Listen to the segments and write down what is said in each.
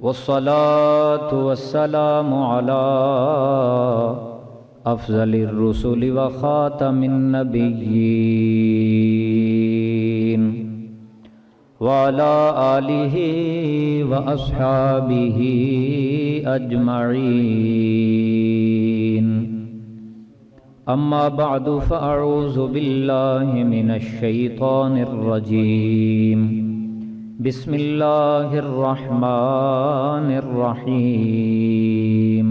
والصلاة والسلام على أفضل الرسل وخاتم النبيين وعلى آله وأصحابه أجمعين. أما بعد فأعوذ بالله من الشيطان الرجيم. بسم الله الرحمن الرحيم.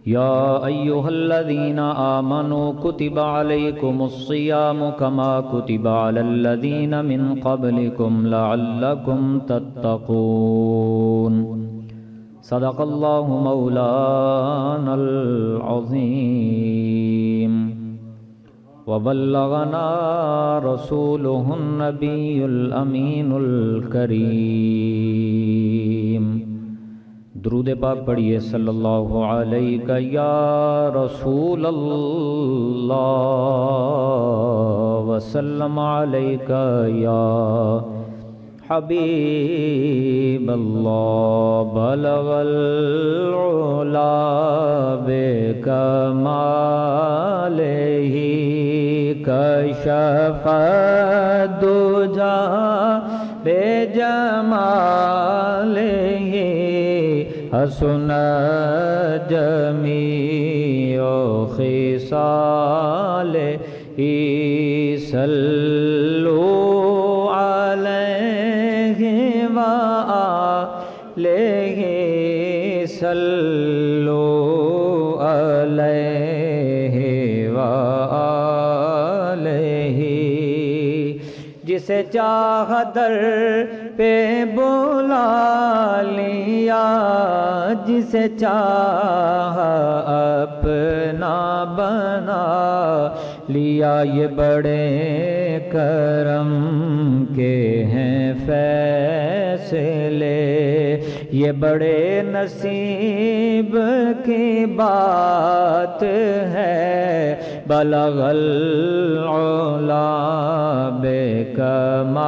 يا أيها الذين آمنوا كتب عليكم الصيام كما كتب على الذين من قبلكم لعلكم تتقون. صدق الله مولانا العظيم وبلغنا رسوله النبي الأمين الكريم. درود پاک پڑھیے صلی اللہ علیہ یا رسول اللہ وسلم علیہ یا حبیب اللہ. بلغ العلا بکمالہ کشف الدجا بجمالہ حسن جمیع خصالہ صلوا علیہ وآلہ صلوا علیہ وآلہ. جسے چاہ در پہ بلا لیا، جسے چاہ اپنا بنا لیا. یہ بڑے کرم کے ہیں فیصلے، یہ بڑے نصیب کی بات ہے. بلغ العلا بکمالہ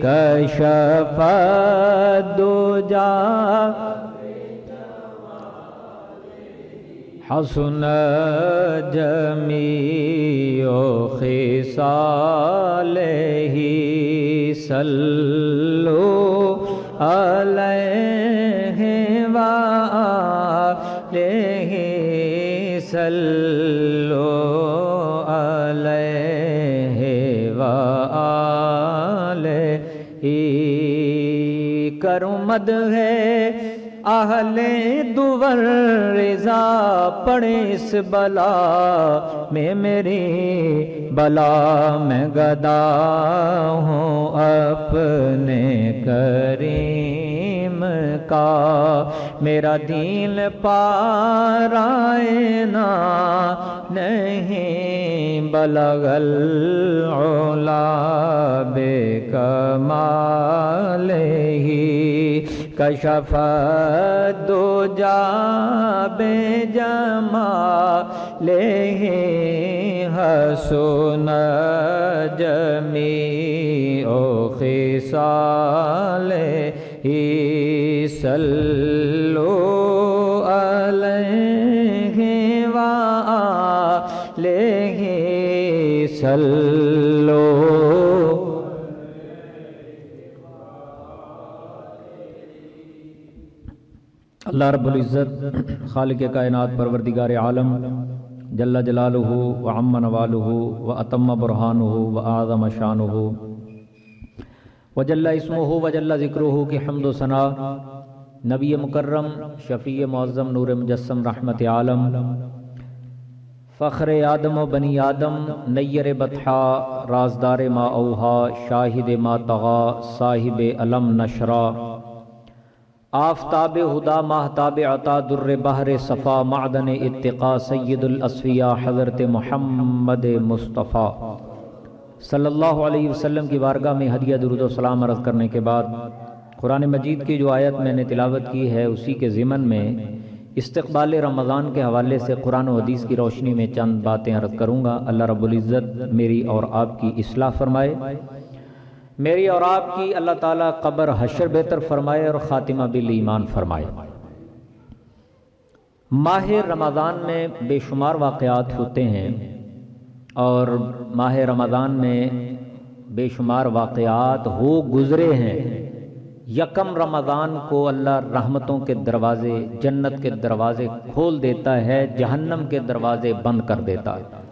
کشف الدجا حسن جمیع خصالہ صلوا علیہ وآلہ صلوا علیہ وآلہ. کروں مدح اہل دور رضا پڑے اس بلا میں میری بلا میں گدا ہوں اپنے کریم کا. میرا دین پارائنا نہیں. بلغ العلا بکمالہ کشف الدجا بجمالہ حسن جمیع خصالہ صلوا علیہ وآلہ صلوا. اللہ رب العزت خالق کائنات پروردگار عالم جل جلالہ وعم نوالہ واتم برہانہ واعظم شانہ وجل اسمہ وجل ذکرہ کی حمد و ثنا نبی مکرم شفیع معظم نور مجسم رحمت عالم فخر آدم و بنی آدم نیر بطحا رازدار ما اوہا شاہد ما طغا صاحب علم نشرا آفتاب ہدا ماہتاب عطا در بحر صفا معدن اتقا سید الاصفیاء حضرت محمد مصطفیٰ صلی اللہ علیہ وسلم کی بارگاہ میں ہدیہ درود و سلام عرض کرنے کے بعد قرآن مجید کی جو آیت میں نے تلاوت کی ہے اسی کے ضمن میں استقبال رمضان کے حوالے سے قرآن و حدیث کی روشنی میں چند باتیں عرض کروں گا. اللہ رب العزت میری اور آپ کی اصلاح فرمائے. میری اور آپ کی اللہ تعالیٰ قبر حشر بہتر فرمائے اور خاتمہ بالایمان فرمائے۔ ماہ رمضان میں بے شمار واقعات ہوتے ہیں اور ماہ رمضان میں بے شمار واقعات ہو گزرے ہیں۔ یکم رمضان کو اللہ رحمتوں کے دروازے، جنت کے دروازے کھول دیتا ہے، جہنم کے دروازے بند کر دیتا ہے،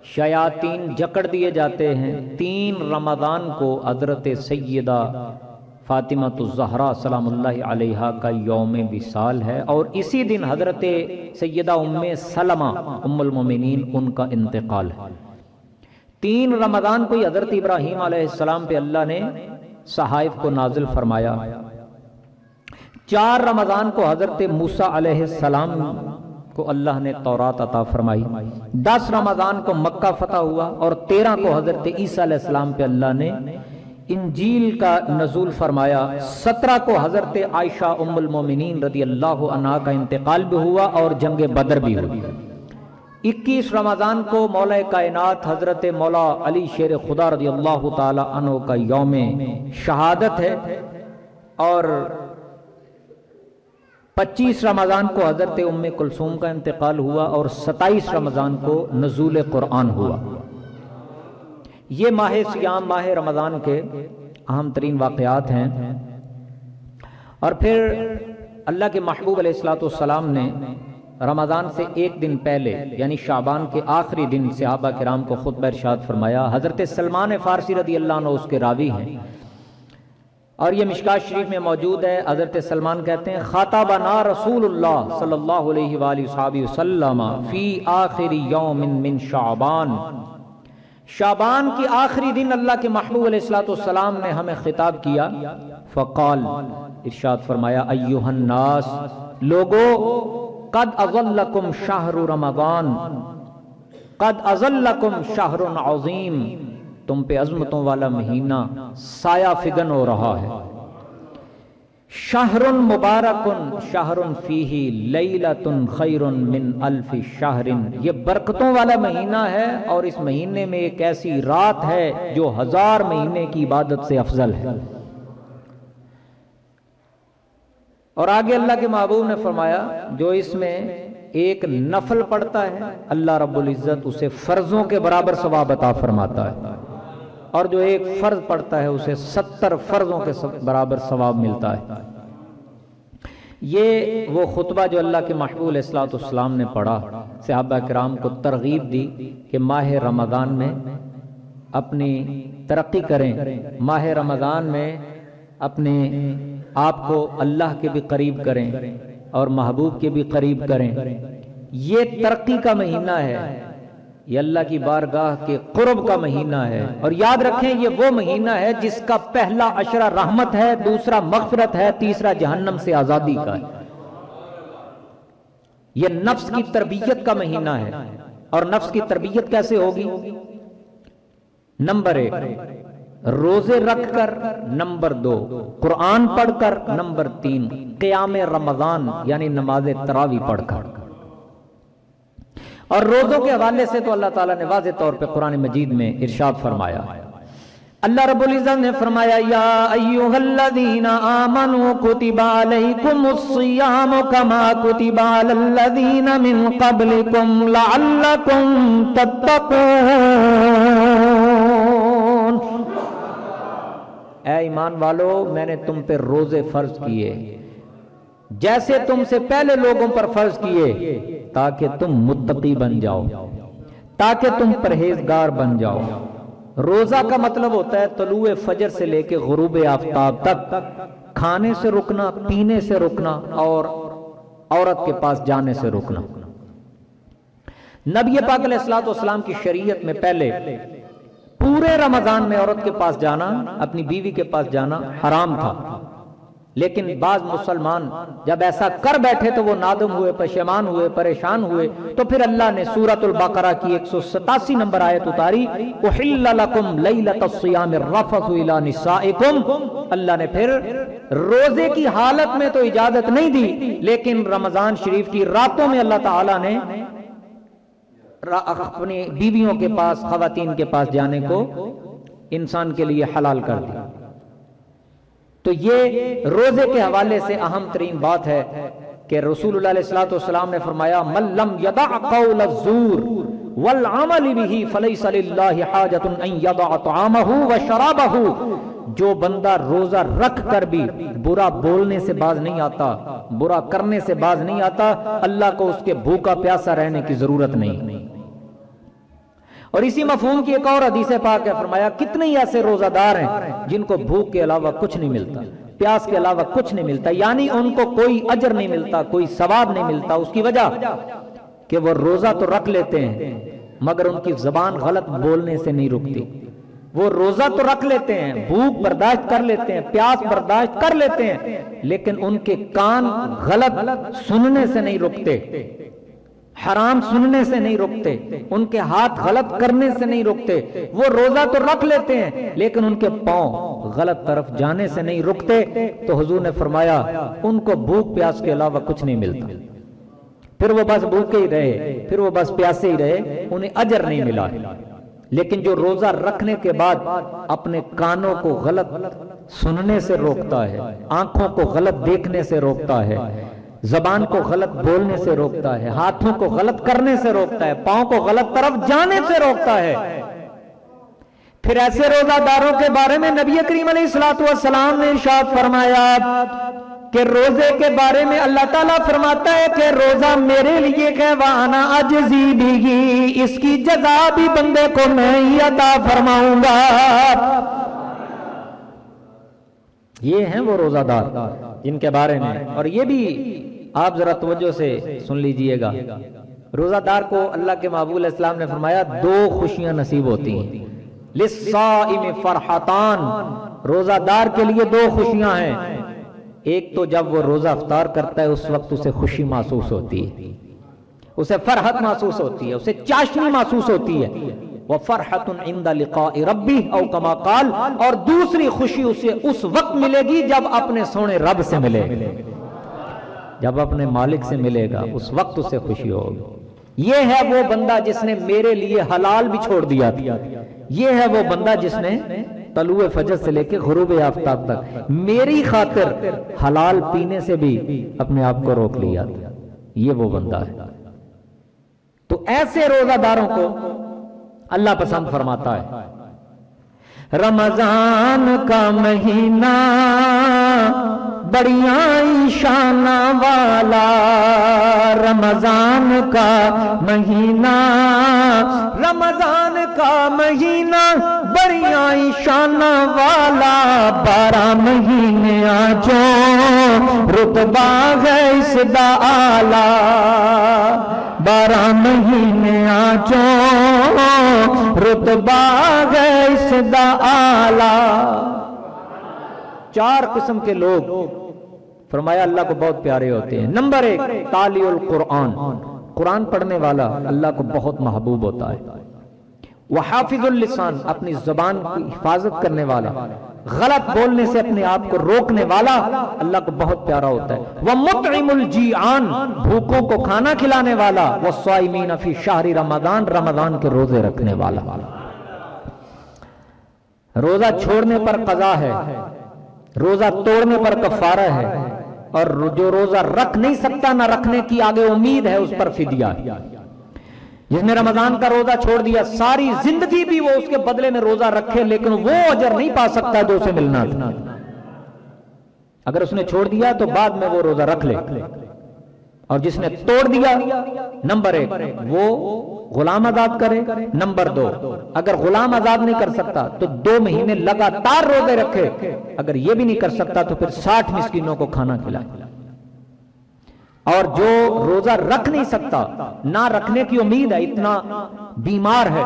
شیاطین جکڑ دیے جاتے ہیں۔ 3 رمضان کو حضرت سیدہ فاطمہ الزہرا سلام اللہ علیہا کا یوم وصال ہے، اور اسی دن حضرت سیدہ ام سلمہ ام المومنین ان کا انتقال ہے۔ 3 رمضان کو حضرت ابراہیم علیہ السلام پہ اللہ نے صحائف کو نازل فرمایا۔ 4 رمضان کو حضرت موسیٰ علیہ السلام کو اللہ نے تورات عطا فرمائی۔ 10 رمضان کو مکہ فتح ہوا، اور 13 کو حضرت عیسیٰ علیہ السلام پہ اللہ نے انجیل کا نزول فرمایا۔ 17 کو حضرت عائشہ ام المومنین رضی اللہ عنہا کا انتقال بھی ہوا اور جنگ بدر بھی ہوئی۔ 21 رمضان کو مولا کائنات حضرت مولا علی شیر خدا رضی اللہ تعالی عنہ کا یوم شہادت ہے، اور 25 رمضان کو حضرت ام کلثوم کا انتقال ہوا، اور 27 رمضان کو نزول قرآن ہوا۔ یہ ماہ سیام، ماہ رمضان کے اہم ترین واقعات ہیں۔ اور پھر اللہ کے محبوب علیہ السلام نے رمضان سے 1 دن پہلے یعنی شعبان کے آخری دن صحابہ کرام کو خطبہ ارشاد فرمایا۔ حضرت سلمان فارسی رضی اللہ عنہ اس کے راوی ہیں، اور یہ مشکات شریف میں موجود ہے۔ حضرت سلمان کہتے ہیں خاطبنا رسول اللہ صلی اللہ علیہ وآلہ وسلم فی آخر یوم من شعبان، شعبان کی آخری دن اللہ کے محبوب علیہ السلام نے ہمیں خطاب کیا۔ فقال، ارشاد فرمایا، ایھا الناس، لوگو، قد اظلکم شہر رمضان، قد اظلکم شہر عظیم، تم پہ عظمتوں والا مہینہ سایہ فگن ہو رہا ہے۔ شہر مبارک شہر فیہ لیلۃ خیر من الف شہر، یہ برکتوں والا مہینہ ہے، اور اس مہینے میں ایک ایسی رات ہے جو 1000 مہینے کی عبادت سے افضل ہے۔ اور آگے اللہ کے محبوب نے فرمایا جو اس میں ایک نفل پڑھتا ہے اللہ رب العزت اسے فرضوں کے برابر ثواب عطا فرماتا ہے، اور جو ایک فرض پڑھتا ہے اسے 70 فرضوں کے برابر ثواب ملتا ہے۔ یہ وہ خطبہ جو اللہ کے محبوب علیہ السلام نے پڑھا، صحابہ کرام کو ترغیب دی کہ ماہ رمضان میں اپنی ترقی کریں، ماہ رمضان میں اپنے آپ کو اللہ کے بھی قریب کریں اور محبوب کے بھی قریب کریں۔ یہ ترقی کا مہینہ ہے، یہ اللہ کی بارگاہ کے قرب کا مہینہ ہے، اور یاد رکھیں یہ وہ مہینہ ہے جس کا پہلا عشرہ رحمت ہے، دوسرا مغفرت ہے، تیسرا جہنم سے آزادی کا ہے۔ یہ نفس کی تربیت کا مہینہ ہے، اور نفس کی تربیت کیسے ہوگی؟ نمبر 1 روزے رکھ کر، نمبر 2 قرآن پڑھ کر، نمبر 3 قیام رمضان یعنی نماز تراویح پڑھ کر۔ اور روزوں کے حوالے سے تو اللہ تعالیٰ نے واضح طور پہ قرآن مجید میں ارشاد فرمایا۔ اللہ رب العزت نے فرمایا یا ایھا الذین آمنوا کتب علیکم الصیام کما کتب علی الذین من قبلکم لعلکم تتقون۔ اے ایمان والو، میں نے تم پہ روزے فرض کیے جیسے تم سے پہلے لوگوں پر فرض کیے، تاکہ تم متقی بن جاؤ، تاکہ تم پرہیزگار بن جاؤ۔ روزہ کا مطلب ہوتا ہے طلوع فجر سے لے کے غروب آفتاب تک کھانے سے رکنا، پینے سے رکنا، اور عورت کے پاس جانے سے رکنا۔ نبی پاک علیہ السلام کی شریعت میں پہلے پورے رمضان میں عورت کے پاس جانا، اپنی بیوی کے پاس جانا حرام تھا، لیکن بعض مسلمان جب ایسا کر بیٹھے تو وہ نادم ہوئے، پشیمان ہوئے، پریشان ہوئے، تو پھر اللہ نے سورۃ البقرہ کی 187 نمبر آیت اتاری، احل لکم لیلۃ الصیام الرفث الی نسائکم۔ اللہ نے پھر روزے کی حالت میں تو اجازت نہیں دی، لیکن رمضان شریف کی راتوں میں اللہ تعالیٰ نے اپنی بیویوں کے پاس، خواتین کے پاس جانے کو انسان کے لیے حلال کر دی. تو یہ روزے کے حوالے سے اہم ترین بات ہے کہ رسول اللہ علیہ الصلوۃ والسلام نے فرمایا من لم یدع قول الزور والعمل به فلیس للہ حاجۃ ان یدع طعامہ وشرابہ. جو بندہ روزہ رکھ کر بھی برا بولنے سے باز نہیں آتا، برا کرنے سے باز نہیں آتا، اللہ کو اس کے بھوکا پیاسا رہنے کی ضرورت نہیں. اور اسی مفہوم کی ایک اور حدیث پاک ہے، فرمایا کتنے ہی ایسے روزہ دار ہیں جن کو بھوک کے علاوہ کچھ نہیں ملتا، پیاس کے علاوہ کچھ نہیں ملتا، یعنی ان کو کوئی اجر نہیں ملتا، کوئی ثواب نہیں ملتا. اس کی وجہ کہ وہ روزہ تو رکھ لیتے ہیں مگر ان کی زبان غلط بولنے سے نہیں رکتی. وہ روزہ تو رکھ لیتے ہیں، بھوک برداشت کر لیتے ہیں، پیاس برداشت کر لیتے ہیں، لیکن ان کے کان غلط سننے سے نہیں رکتے، حرام سننے سے نہیں رکتے، ان کے ہاتھ غلط کرنے سے نہیں رکتے. وہ روزہ تو رکھ لیتے ہیں لیکن ان کے پاؤں غلط طرف جانے سے نہیں رکتے. تو حضور نے فرمایا ان کو بھوک پیاس کے علاوہ کچھ نہیں ملتا، پھر وہ بس بھوکے ہی رہے، پھر وہ بس پیاسے ہی رہے، انہیں اجر نہیں ملا. لیکن جو روزہ رکھنے کے بعد اپنے کانوں کو غلط سننے سے روکتا ہے، آنکھوں کو غلط دیکھنے سے روکتا ہے، زبان کو غلط بولنے سے روکتا ہے، ہاتھوں کو غلط کرنے سے روکتا ہے، پاؤں کو غلط طرف جانے سے روکتا ہے، پھر ایسے روزہ داروں کے بارے میں نبی کریم علیہ الصلوۃ والسلام نے ارشاد فرمایا کہ روزے کے بارے میں اللہ تعالیٰ فرماتا ہے کہ روزہ میرے لیے ہے وانا اجزی بھی، اس کی جزا بھی بندے کو میں ہی عطا فرماؤں گا. یہ ہیں وہ روزہ دار جن کے بارے میں، اور یہ بھی آپ ذرا توجہ سے سن لیجئے گا، روزہ دار کو اللہ کے محبوب علیہ السلام نے فرمایا دو خوشیاں نصیب ہوتی ہیں. للصائم فرحتان، روزہ دار کے لیے دو خوشیاں ہیں. ایک تو جب وہ روزہ افطار کرتا ہے اس وقت اسے خوشی محسوس ہوتی ہے، اسے فرحت محسوس ہوتی ہے، اسے چاشنی محسوس ہوتی ہے. وَفَرْحَةٌ عِنْدَ لِقَاءِ رَبِّهِ او کما قال. اور دوسری خوشی اسے اس وقت ملے گی جب اپنے سونے رب سے ملے گا، جب اپنے مالک سے ملے گا، اس وقت اسے خوشی ہوگی. یہ ہے وہ بندہ جس نے میرے لیے حلال بھی چھوڑ دیا تھا، یہ ہے وہ بندہ جس نے طلوع فجر سے لے کے غروب آفتاب تک میری خاطر حلال پینے سے بھی اپنے آپ کو روک لیا تھا. یہ وہ بندہ ہے. تو ایسے روزہ داروں کو اللہ پسند فرماتا ہے. رمضان کا مہینہ بڑیاں شانہ والا، رمضان کا مہینہ، رمضان کا مہینہ بڑیاں شانہ والا، 12 مہینے جو رتبہ ہے اس دا آلہ، 12 مہینے جو رتبہ ہے اس دا آلہ. 4 قسم کے لوگ فرمایا اللہ کو بہت پیارے ہوتے ہیں. نمبر 1 تالی القرآن، قرآن پڑھنے والا اللہ کو بہت محبوب ہوتا ہے. وحافظ اللسان، اپنی زبان کی حفاظت کرنے والا، غلط بولنے سے اپنے آپ کو روکنے والا اللہ کو بہت پیارا ہوتا ہے. ومطعم الجیعان، بھوکوں کو کھانا کھلانے والا. والصائمین فی شہر رمضان، رمضان کے روزے رکھنے والا. روزہ چھوڑنے پر قضا ہے، روزہ توڑنے پر کفارہ ہے، اور جو روزہ رکھ نہیں سکتا نہ رکھنے کی آگے امید ہے اس پر فدیہ. جس نے رمضان کا روزہ چھوڑ دیا ساری زندگی بھی وہ اس کے بدلے میں روزہ رکھے لیکن وہ اجر نہیں پا سکتا جو اسے ملنا تھا. اگر اس نے چھوڑ دیا تو بعد میں وہ روزہ رکھ لے. اور جس نے توڑ دیا، نمبر 1 وہ غلام آزاد کرے. نمبر 2 اگر غلام آزاد نہیں کر سکتا تو 2 مہینے لگاتار روزے رکھے. اگر یہ بھی نہیں کر سکتا تو پھر 60 مسکینوں کو کھانا کھلائے. اور جو روزہ رکھ نہیں سکتا، نہ رکھنے کی امید ہے، اتنا بیمار ہے،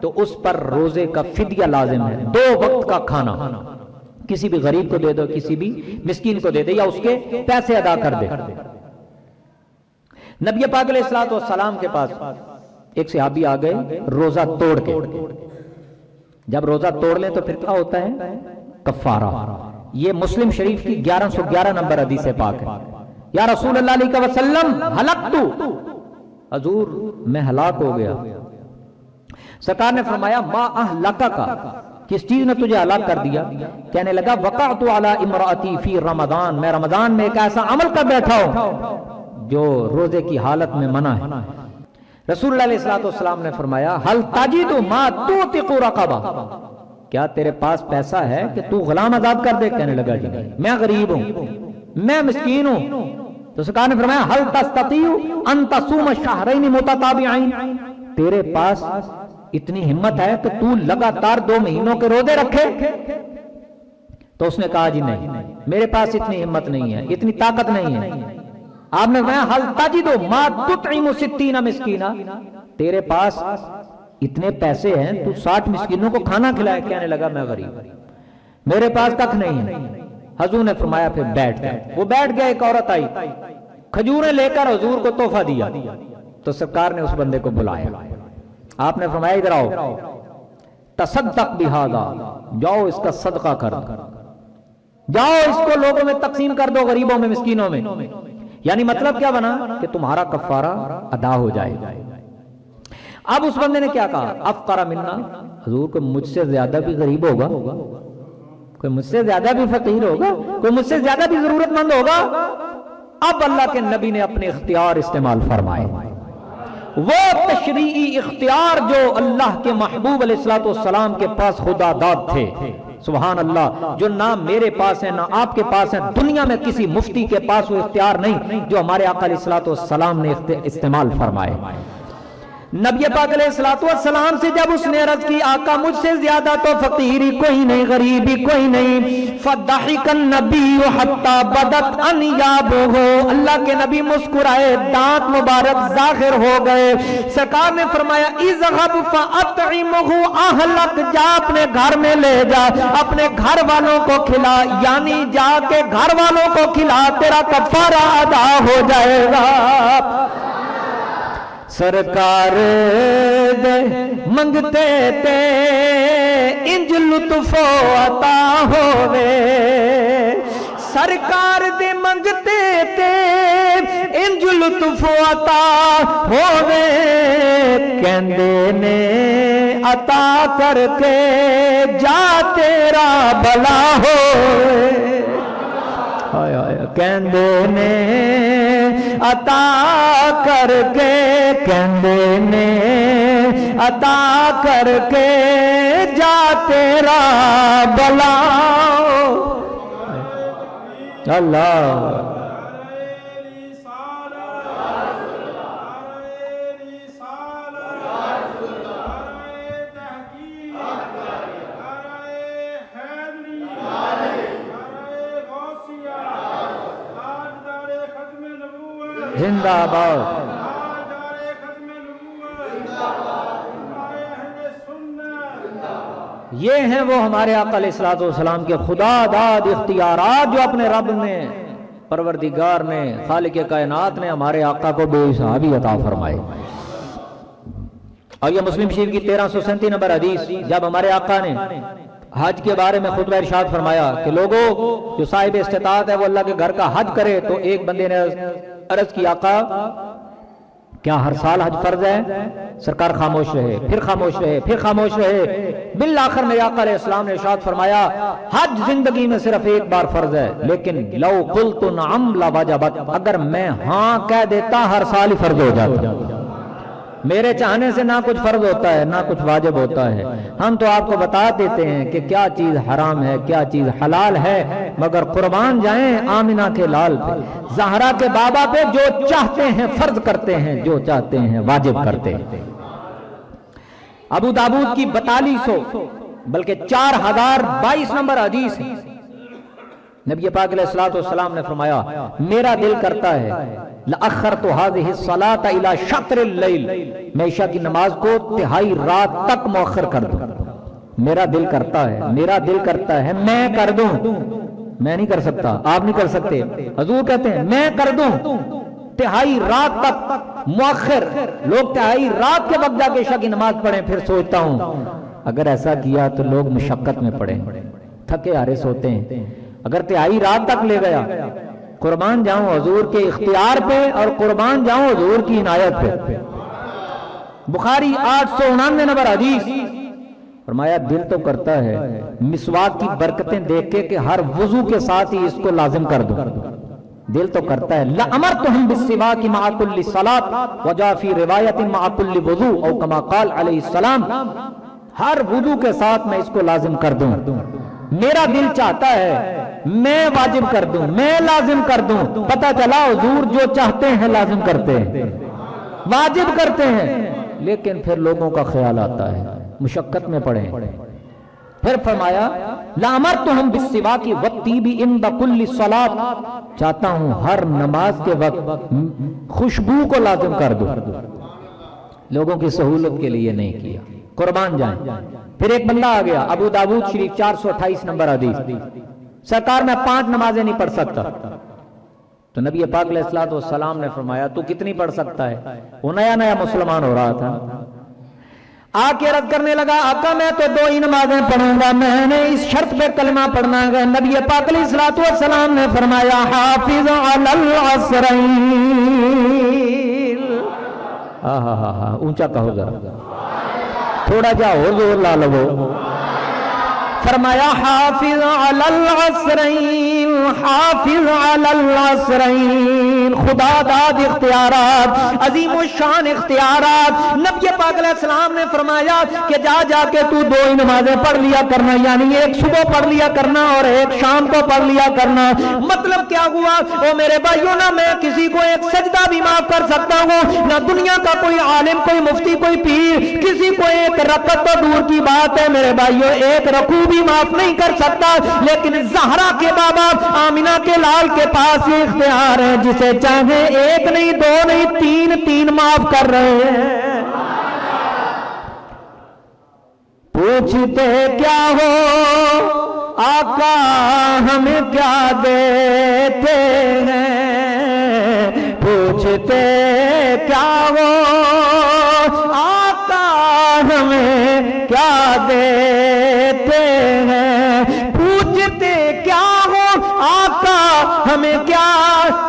تو اس پر روزے کا فدیہ لازم ہے. 2 وقت کا کھانا کسی بھی غریب کو دے دو، کسی بھی مسکین کو دے دے، یا اس کے پیسے ادا کر دے. نبی پاک علیہ الصلوۃ والسلام کے پاس ایک صحابی آ گئے روزہ توڑ کے. جب روزہ توڑ لیں تو پھر کیا ہوتا ہے؟ کفارہ. یہ مسلم شریف کی 1111 نمبر حدیث پاک ہے. یا رسول اللہ علیہ وسلم ہلکتو، حضور میں ہلاک ہو گیا. سرکار نے فرمایا ما اہلکا کا، کس چیز نے تجھے ہلاک کر دیا؟ کہنے لگا وقعت علی امراتی فی رمضان، میں رمضان میں ایک ایسا عمل کر بیٹھا ہوں جو روزے کی حالت میں منع ہے۔ رسول اللہ علیہ السلام نے فرمایا هل تجد ما توثق رقبہ، کیا تیرے پاس پیسہ ہے کہ تو غلام آزاد کر دے؟ کہنے لگا جی نہیں، میں غریب ہوں، میں مسکین ہوں۔ تو سرکار نے فرمایا هل تستطيع ان تصوم شهرين متتابعين، تیرے پاس اتنی ہمت ہے کہ تو لگاتار 2 مہینوں کے روزے رکھے؟ تو اس نے کہا جی نہیں، میرے پاس اتنی ہمت نہیں ہے، اتنی طاقت نہیں ہے۔ آپ نے فرمایا هل تجد ما تطعم 60 مسکینا، تیرے پاس اتنے پیسے ہیں تو 60 مسکینوں کو کھانا کھلائے؟ کہنے لگا میں غریب، میرے پاس تک نہیں ہے۔ حضور نے فرمایا پھر بیٹھ گئے۔ وہ بیٹھ گیا، ایک عورت آئی کھجوریں لے کر حضور کو تحفہ دیا، تو سرکار نے اس بندے کو بلایا، آپ نے فرمایا ادھر آؤ، تصدق بہذا، جاؤ اس کا صدقہ کر دو، جاؤ اس کو لوگوں میں تقسیم کر دو، غریبوں میں، مسکینوں میں۔ یعنی مطلب کیا بنا کہ تمہارا کفارہ ادا ہو جائے گا۔ اب اس بندے نے کیا کہا؟ افقر منا، حضور کو مجھ سے زیادہ بھی غریب ہوگا، کوئی مجھ سے زیادہ بھی فقیر ہوگا، کوئی مجھ سے زیادہ بھی ضرورت مند ہوگا۔ اب اللہ کے نبی نے اپنے اختیار استعمال فرمائے، وہ تشریعی اختیار جو اللہ کے محبوب علیہ السلام کے پاس خدا داد تھے، سبحان اللہ، جو نہ میرے پاس ہے نہ آپ کے پاس ہے، دنیا میں کسی مفتی کے پاس وہ اختیار نہیں جو ہمارے آقا علیہ السلام نے استعمال فرمائے۔ نبی پاک علیہ السلام سے جب اس نے عرض کی آقا مجھ سے زیادہ تو فقیری کوئی نہیں، غریبی کوئی نہیں، فضحک النبی حتی بدت انیابہ، اللہ کے نبی مسکرائے، دانت مبارک ظاہر ہو گئے۔ سرکار نے فرمایا اذهب فاطعمہ اہلک، جا اپنے گھر میں لے جا، اپنے گھر والوں کو کھلا، یعنی جا کے گھر والوں کو کھلا، تیرا کفارہ ادا ہو جائے گا۔ سرکار دے منگتے تے انج لطف عطا ہووے، سرکار دے منگتے تے انج لطف عطا ہووے، کہندے نے عطا کر کے جا تیرا بھلا ہوئے، کہندے نے عطا کر کے، کہندے نے عطا کر کے جا تیرا بھلا۔ اللہ زندہ آباد۔ یہ ہیں وہ ہمارے آقا علیہ السلام کے خدا داد اختیارات جو اپنے رب نے، پروردگار نے، خالق کائنات نے ہمارے آقا کو بے حسابی عطا فرمائے۔ اور یہ مسلم شریف کی 1337 نمبر حدیث، جب ہمارے آقا نے حج کے بارے میں خطبہ ارشاد فرمایا کہ لوگوں جو صاحب استطاعت ہے وہ اللہ کے گھر کا حج کرے، تو ایک بندے نے عرض کی آقا کیا ہر سال حج فرض ہے؟ سرکار خاموش رہے، پھر خاموش رہے، پھر خاموش رہے، بالآخر میں آقا علیہ السلام نے ارشاد فرمایا حج زندگی میں صرف ایک بار فرض ہے، لیکن لو قلت نعم لوجبت، اگر میں ہاں کہہ دیتا ہر سال ہی فرض ہو جاتا۔ میرے چاہنے سے نہ کچھ فرض ہوتا ہے نہ کچھ واجب ہوتا ہے، ہم تو آپ کو بتا دیتے ہیں کہ کیا چیز حرام ہے کیا چیز حلال ہے، مگر قربان جائیں آمنہ کے لال پہ، زہرا کے بابا پہ، جو چاہتے ہیں فرض کرتے ہیں، جو چاہتے ہیں واجب کرتے ہیں۔ ابو داؤد کی 4200 بلکہ 4022 نمبر حدیث ہے، نبی پاک علیہ السلام نے فرمایا میرا دل کرتا ہے لأخرت هذه الصلاة الى شطر الليل، میں عشاء کی نماز کو تہائی رات تک مؤخر کر دوں، میرا دل کرتا ہے، میرا دل کرتا ہے میں کر دوں، میں نہیں کر سکتا، آپ نہیں کر سکتے، حضور کہتے ہیں میں کر دوں تہائی رات تک مؤخر، لوگ تہائی رات کے وقت جا کے عشاء کی نماز پڑھیں، پھر سوچتا ہوں اگر ایسا کیا تو لوگ مشقت میں پڑیں، تھکے ہارے سوتے ہیں، اگر تہائی رات تک لے گیا، قربان جاؤں حضور کے اختیار پہ اور قربان جاؤں حضور کی عنایت پہ۔ بخاری 899 نمبر حدیث، فرمایا دل تو کرتا ہے مسواک کی برکتیں دیکھ کے کہ ہر وضو کے ساتھ ہی اس کو لازم کر دوں، دل تو کرتا ہے لَأَمَرْتُهُمْ بِالسِّوَاكِ مَعَ كُلِّ صَلَاةٍ وَجَاءَ فِي رِوَایَةٍ مَعَ كُلِّ وُضُوءٍ او كما قال علیہ السلام، ہر وضو کے ساتھ میں اس کو لازم کر دوں، میرا دل چاہتا ہے میں واجب کر دوں، میں لازم کر دوں، پتہ چلا حضور جو چاہتے ہیں لازم کرتے ہیں، واجب کرتے ہیں، لیکن پھر لوگوں کا خیال آتا ہے مشقت میں پڑیں۔ پھر فرمایا لَأَمَرْتُهُمْ بِالسِّوَاكِ وَالطِّيبِ عِنْدَ كُلِّ صَلَاةٍ، چاہتا ہوں ہر نماز کے وقت خوشبو کو لازم کر دوں، لوگوں کی سہولت کے لیے نہیں کیا، قربان جائیں۔ پھر ایک بندہ آ گیا، ابو داؤد شریف 428 نمبر حدیث، سرکار میں 5 نمازیں نہیں پڑھ سکتا، تو نبی پاک علیہ السلام نے فرمایا تو کتنی پڑھ سکتا ہے؟ وہ نیا نیا مسلمان ہو رہا تھا، آ کے رد کرنے لگا آقا میں تو 2 ہی نمازیں پڑھوں گا، میں نے اس شرط پہ کلمہ پڑھنا ہے۔ نبی پاک علیہ السلام نے فرمایا حافظ علی العصرین، اونچا کہو ذرا، تھوڑا جا اور زور لا لو، فرمایا حافظ علی العصرین، حافظ علی العصرین، خدا داد اختیارات، عظیم الشان اختیارات۔ نبی پاک علیہ السلام نے فرمایا کہ جا جا کے تو 2 ہی نمازیں پڑھ لیا کرنا، یعنی ایک صبح پڑھ لیا کرنا اور ایک شام کو پڑھ لیا کرنا۔ مطلب کیا ہوا؟ او میرے بھائیوں، نہ میں کسی کو ایک سجدہ بھی معاف کر سکتا ہوں، نہ دنیا کا کوئی عالم، کوئی مفتی، کوئی پیر کسی کو ایک رکعت تو دور کی بات ہے میرے بھائیوں، ایک رکوع بھی معاف نہیں کر سکتا، لیکن زہرا کے بابا آمینہ کے لال کے پاس یہ اختیار ہے، جسے چاہے 1 نہیں 2 نہیں 3 معاف کر رہے ہیں۔ پوچھتے کیا ہو آقا ہمیں کیا دیتے ہیں، پوچھتے کیا ہو آقا ہمیں کیا دیتے ہیں، پوچھتے کیا ہو آقا ہمیں کیا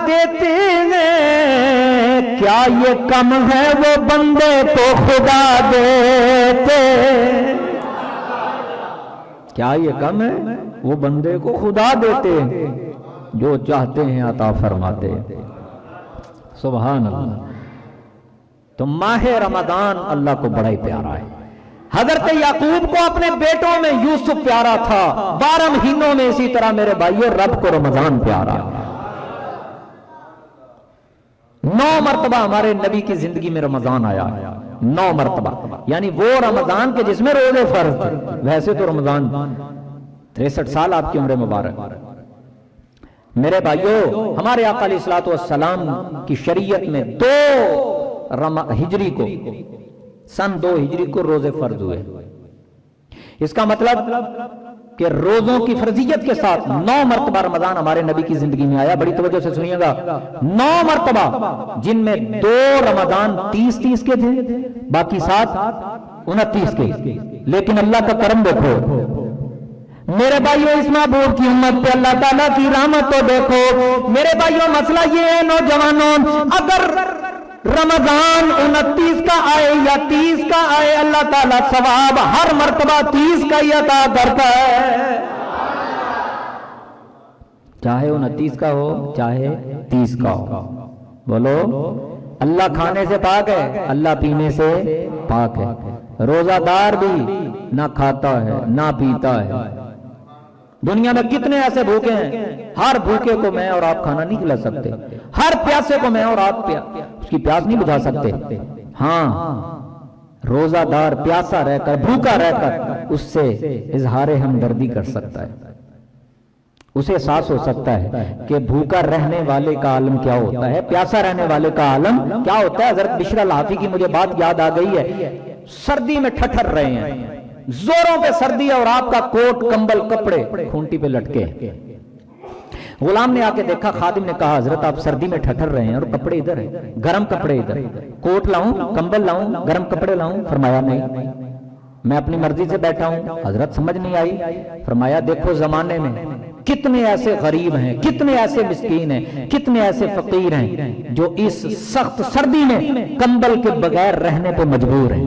دیتے ہیں، کیا یہ کم ہے وہ بندے کو خدا دیتے، کیا یہ کم ہے وہ بندے کو خدا دیتے، جو چاہتے ہیں عطا فرماتے۔ سبحان اللہ۔ تو ماہ رمضان اللہ کو بڑا ہی پیارا ہے۔ حضرت یعقوب کو اپنے بیٹوں میں یوسف پیارا تھا، 12 مہینوں میں اسی طرح میرے بھائیوں رب کو رمضان پیارا۔ 9 مرتبہ ہمارے نبی کی زندگی میں رمضان آیا، 9 مرتبہ، یعنی وہ رمضان کے جس میں روزے فرض تھے، ویسے تو رمضان 63 سال آپ کی عمر مبارک۔ میرے بھائیوں، ہمارے آقا علیہ السلام کی شریعت میں 2 ہجری کو، سن 2 ہجری کو روزے فرض ہوئے۔ اس کا مطلب کہ روزوں کی فرضیت کے ساتھ 9 مرتبہ رمضان ہمارے نبی کی زندگی میں آیا۔ بڑی توجہ سے سنیے گا، 9 مرتبہ، جن میں 2 رمضان 30 کے تھے، باقی 7 29 کے۔ لیکن اللہ کا کرم دیکھو میرے بھائیوں، اس محبوب کی امت پہ اللہ تعالیٰ کی رحمت تو دیکھو میرے بھائیوں۔ مسئلہ یہ ہے نوجوانوں، اگر رمضان 29 کا آئے یا 30 کا آئے، اللہ تعالیٰ ثواب ہر مرتبہ 30 کا ہی عطا کرتا ہے، چاہے 29 کا ہو چاہے 30 کا ہو۔ بولو، اللہ کھانے سے پاک ہے، اللہ پینے سے پاک ہے۔ روزہ دار بھی نہ کھاتا ہے نہ پیتا ہے۔ دنیا میں کتنے ایسے بھوکے ہیں، ہر بھوکے کو میں اور آپ کھانا نہیں کھلا سکتے، ہر پیاسے کو میں اور آپ اس کی پیاس نہیں بجھا سکتے۔ ہاں، روزہ دار پیاسا رہ کر، بھوکا رہ کر اس سے اظہار ہمدردی کر سکتا ہے، اسے احساس ہو سکتا ہے کہ بھوکا رہنے والے کا عالم کیا ہوتا ہے، پیاسا رہنے والے کا عالم کیا ہوتا ہے۔ حضرت بشر الحافی کی مجھے بات یاد آ گئی ہے، سردی میں ٹھٹر رہے ہیں، زوروں پہ سردی ہے اور آپ کا کوٹ کمبل کپڑے کھونٹی پہ لٹکے۔ غلام نے آ کے دیکھا، خادم نے کہا حضرت آپ سردی میں ٹھٹر رہے ہیں اور کپڑے ادھر ہیں، گرم کپڑے ادھر، کوٹ لاؤں، کمبل لاؤں، گرم کپڑے لاؤں؟ فرمایا نہیں، میں اپنی مرضی سے بیٹھا ہوں۔ حضرت سمجھ نہیں آئی، فرمایا دیکھو زمانے میں کتنے ایسے غریب ہیں، کتنے ایسے مسکین ہیں، کتنے ایسے فقیر ہیں جو اس سخت سردی میں کمبل کے بغیر رہنے پہ مجبور ہیں۔